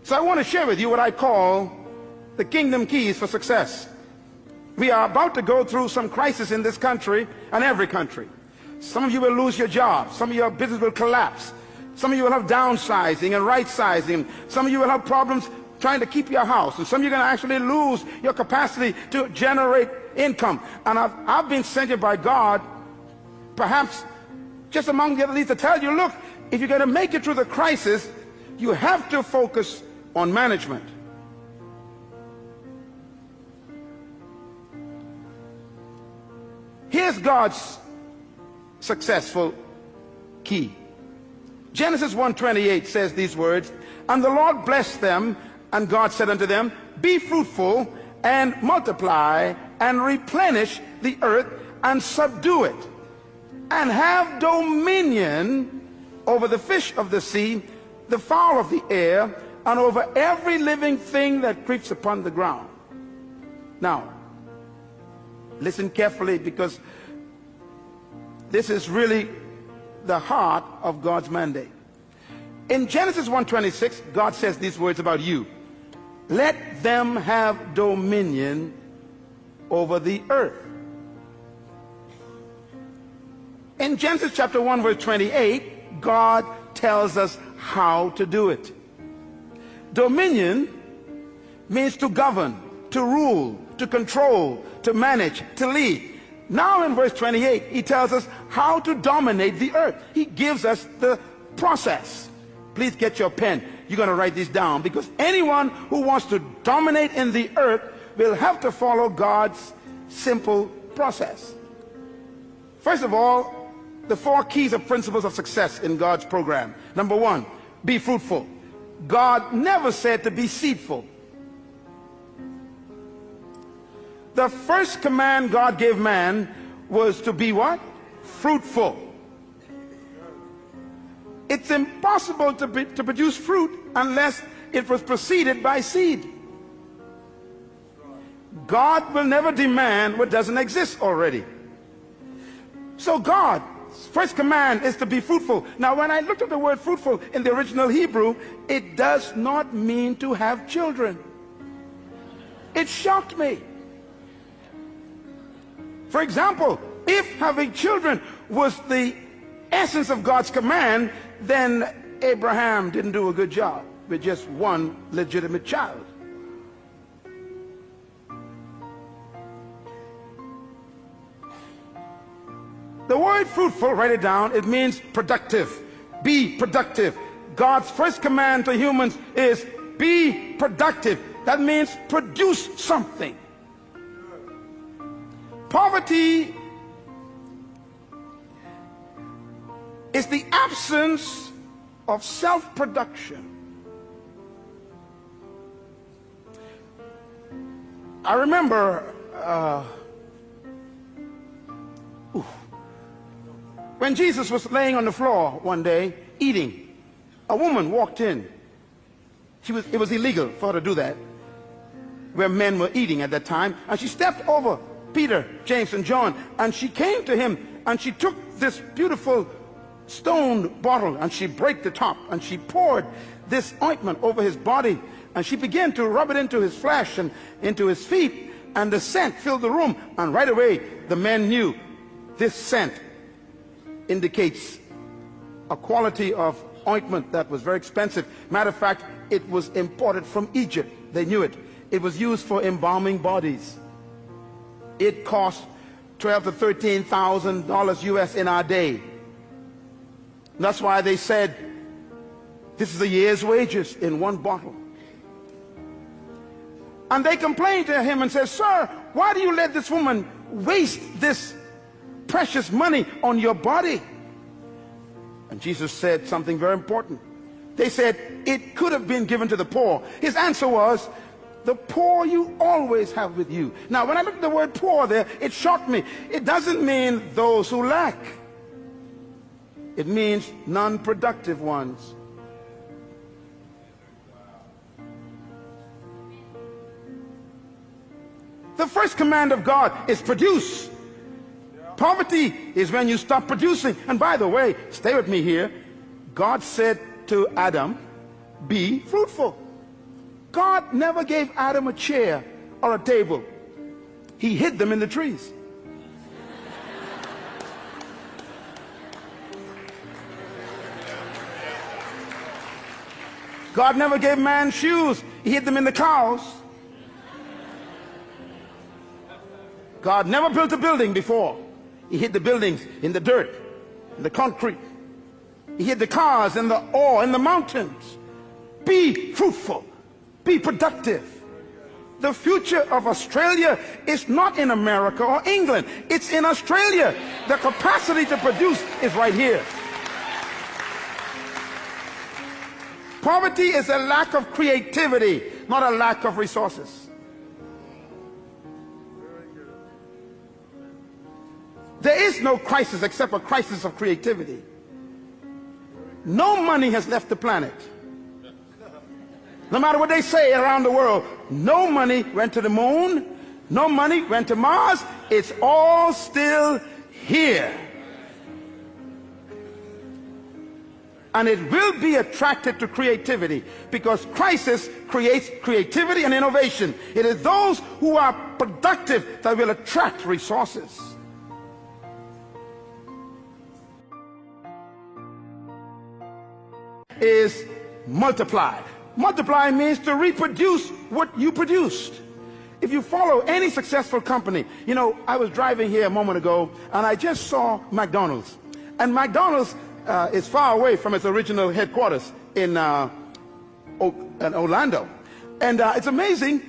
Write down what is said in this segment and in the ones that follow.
So I want to share with you what I call the kingdom keys for success. We are about to go through some crisis in this country and every country. Some of you will lose your job. Some of your business will collapse. Some of you will have downsizing and right-sizing. Some of you will have problems trying to keep your house. And some of you are going to actually lose your capacity to generate income. And I've been sent here by God, perhaps just among the other leaders, to tell you, look, if you're going to make it through the crisis, you have to focus on management. Here's God's successful key. Genesis 1:28 says these words, and the Lord blessed them, and God said unto them, be fruitful and multiply and replenish the earth and subdue it, and have dominion over the fish of the sea, the fowl of the air, and over every living thing that creeps upon the ground. Now, listen carefully, because this is really the heart of God's mandate. In Genesis 1:26, God says these words about you. Let them have dominion over the earth. In Genesis chapter 1 verse 28, God tells us how to do it. Dominion means to govern, to rule, to control, to manage, to lead. Now in verse 28, he tells us how to dominate the earth. He gives us the process. Please get your pen. You're going to write this down, because anyone who wants to dominate in the earth will have to follow God's simple process. First of all, the 4 keys or principles of success in God's program. Number 1, be fruitful. God never said to be seedful. The first command God gave man was to be what? Fruitful. It's impossible to produce fruit unless it was preceded by seed. God will never demand what doesn't exist already. So God's first command is to be fruitful. Now, when I looked at the word fruitful in the original Hebrew, it does not mean to have children. It shocked me. For example, if having children was the essence of God's command, then Abraham didn't do a good job with just one legitimate child. The word fruitful, write it down, it means productive. Be productive. God's first command to humans is be productive. That means produce something. Poverty is the absence of self-production. I remember when Jesus was laying on the floor one day eating, a woman walked in. It was illegal for her to do that where men were eating at that time, and she stepped over Peter, James, and John, and she came to him, and she took this beautiful stone bottle, and she broke the top, and she poured this ointment over his body, and she began to rub it into his flesh and into his feet, and the scent filled the room. And right away the men knew this scent indicates a quality of ointment that was very expensive. Matter of fact, it was imported from Egypt. They knew it. It was used for embalming bodies. It cost $12,000 to $13,000 US in our day. That's why they said this is a year's wages in one bottle. And they complained to him and said, sir, why do you let this woman waste this precious money on your body? And Jesus said something very important. They said it could have been given to the poor. His answer was, the poor you always have with you. Now, when I looked at the word poor there, it shocked me. It doesn't mean those who lack. It means non-productive ones. The first command of God is produce. Poverty is when you stop producing. And by the way, stay with me here. God said to Adam, be fruitful. God never gave Adam a chair or a table. He hid them in the trees. God never gave man shoes. He hid them in the cows. God never built a building before. He hid the buildings in the dirt, in the concrete. He hid the cars in the ore, in the mountains. Be fruitful. Be productive. The future of Australia is not in America or England. It's in Australia. The capacity to produce is right here. Poverty is a lack of creativity, not a lack of resources. There is no crisis except a crisis of creativity. No money has left the planet. No matter what they say around the world, no money went to the moon, no money went to Mars. It's all still here. And it will be attracted to creativity, because crisis creates creativity and innovation. It is those who are productive that will attract resources. Is multiply. Multiply means to reproduce what you produced. If you follow any successful company, you know, I was driving here a moment ago and I just saw McDonald's. And McDonald's is far away from its original headquarters in Orlando. And it's amazing,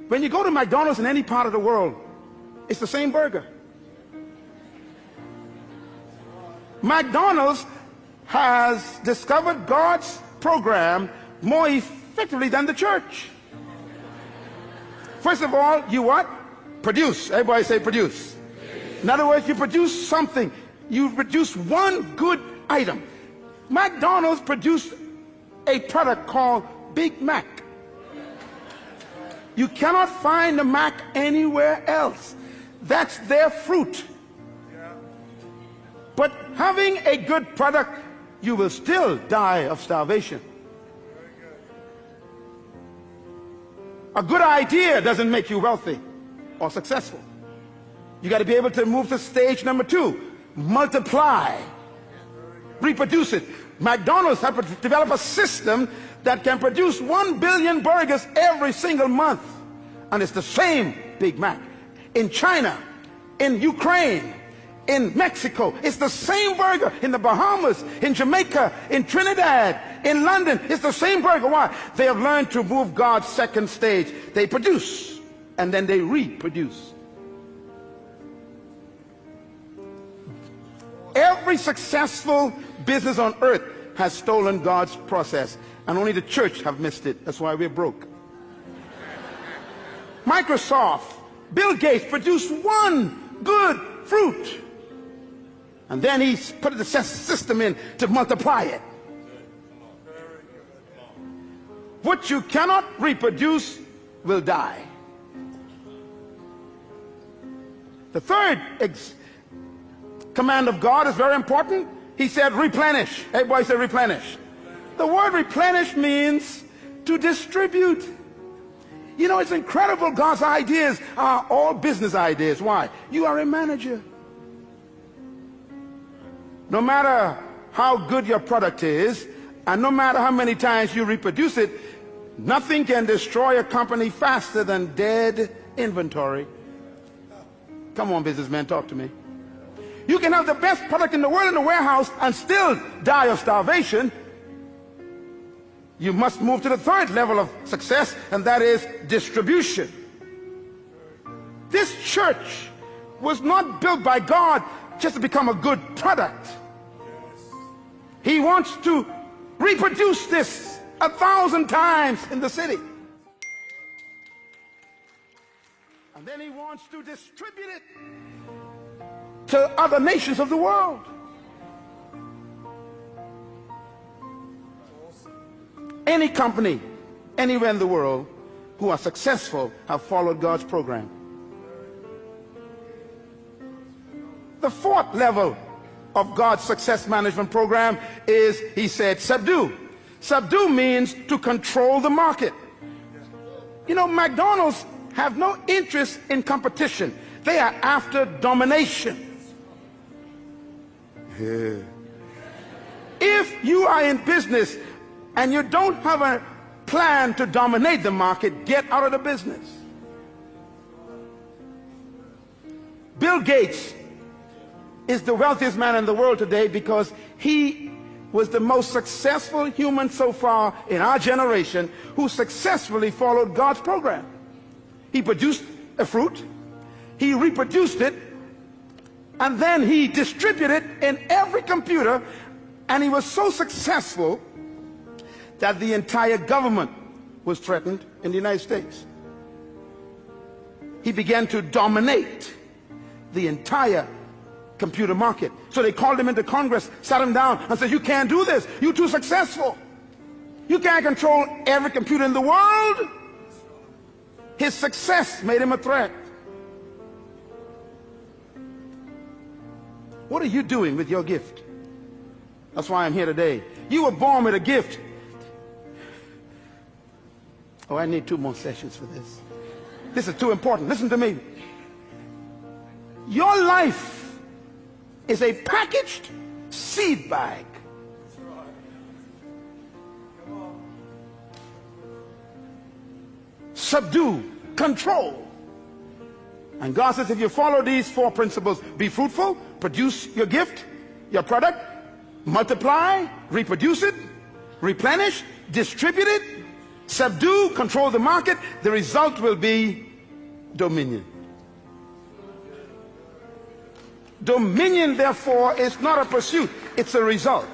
when you go to McDonald's in any part of the world, it's the same burger. McDonald's has discovered God's program more effectively than the church. First of all, you what? Produce. Everybody say produce. In other words, you produce something. You produce one good item. McDonald's produced a product called Big Mac. You cannot find the Mac anywhere else. That's their fruit. But having a good product, you will still die of starvation. A good idea doesn't make you wealthy or successful. You got to be able to move to stage number 2. Multiply. Reproduce it. McDonald's have to develop a system that can produce 1 billion burgers every single month. And it's the same Big Mac. In China, in Ukraine, in Mexico, it's the same burger. In the Bahamas, in Jamaica, in Trinidad, in London, it's the same burger. Why? They have learned to move God's second stage. They produce and then they reproduce. Every successful business on earth has stolen God's process, and only the church have missed it. That's why we're broke. Microsoft, Bill Gates produced one good fruit, and then he put the system in to multiply it. What you cannot reproduce will die. The third command of God is very important. He said replenish. Everybody say replenish. The word replenish means to distribute. You know, it's incredible. God's ideas are all business ideas. Why? You are a manager. No matter how good your product is, and no matter how many times you reproduce it, nothing can destroy a company faster than dead inventory. Come on, businessmen, talk to me. You can have the best product in the world in the warehouse and still die of starvation. You must move to the third level of success, and that is distribution. This church was not built by God just to become a good product. He wants to reproduce this 1,000 times in the city. And then he wants to distribute it to other nations of the world. Any company, anywhere in the world, who are successful have followed God's program. The fourth level of God's success management program is, he said, subdue. Subdue means to control the market. You know, McDonald's have no interest in competition. They are after domination. Yeah. If you are in business and you don't have a plan to dominate the market, get out of the business. Bill Gates is the wealthiest man in the world today because he was the most successful human so far in our generation who successfully followed God's program. He produced a fruit, he reproduced it, and then he distributed it in every computer, and he was so successful that the entire government was threatened in the United States. He began to dominate the entire computer market. So they called him into Congress, sat him down, and said, "You can't do this. You're too successful. You can't control every computer in the world." His success made him a threat. What are you doing with your gift? That's why I'm here today. You were born with a gift. Oh, I need 2 more sessions for this. This is too important. Listen to me. Your life is a packaged seed bag. Subdue, control. And God says if you follow these 4 principles, be fruitful, produce your gift, your product, multiply, reproduce it, replenish, distribute it, subdue, control the market, the result will be dominion. Dominion, therefore, is not a pursuit, it's a result.